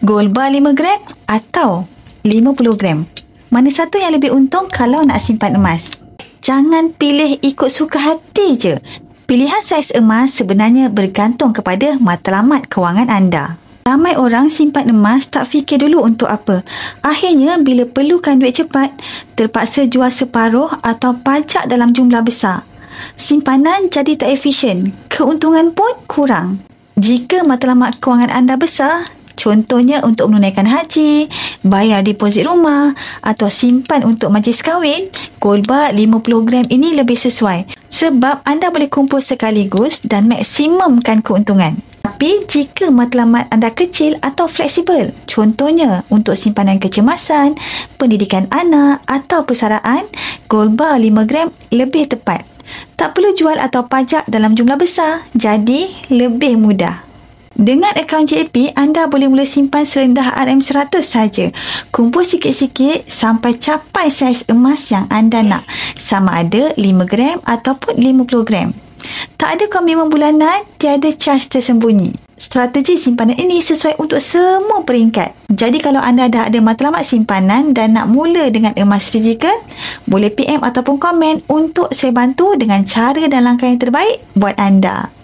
Gold bar 5 gram atau 50 gram? Mana satu yang lebih untung kalau nak simpan emas? Jangan pilih ikut suka hati je. Pilihan saiz emas sebenarnya bergantung kepada matlamat kewangan anda. Ramai orang simpan emas tak fikir dulu untuk apa. Akhirnya bila perlukan duit cepat, terpaksa jual separuh atau pajak dalam jumlah besar. Simpanan jadi tak efisien, keuntungan pun kurang. Jika matlamat kewangan anda besar, contohnya untuk menunaikan haji, bayar deposit rumah atau simpan untuk majlis kahwin, gold bar 50 gram ini lebih sesuai sebab anda boleh kumpul sekaligus dan maksimumkan keuntungan. Tapi jika matlamat anda kecil atau fleksibel, contohnya untuk simpanan kecemasan, pendidikan anak atau persaraan, gold bar 5 gram lebih tepat. Tak perlu jual atau pajak dalam jumlah besar, jadi lebih mudah. Dengan akaun JP, anda boleh mula simpan serendah RM100 saja. Kumpul sikit-sikit sampai capai saiz emas yang anda nak, sama ada 5 gram ataupun 50 gram. Tak ada komitmen bulanan, tiada cas tersembunyi. Strategi simpanan ini sesuai untuk semua peringkat. Jadi kalau anda dah ada matlamat simpanan dan nak mula dengan emas fizikal, boleh PM ataupun komen untuk saya bantu dengan cara dan langkah yang terbaik buat anda.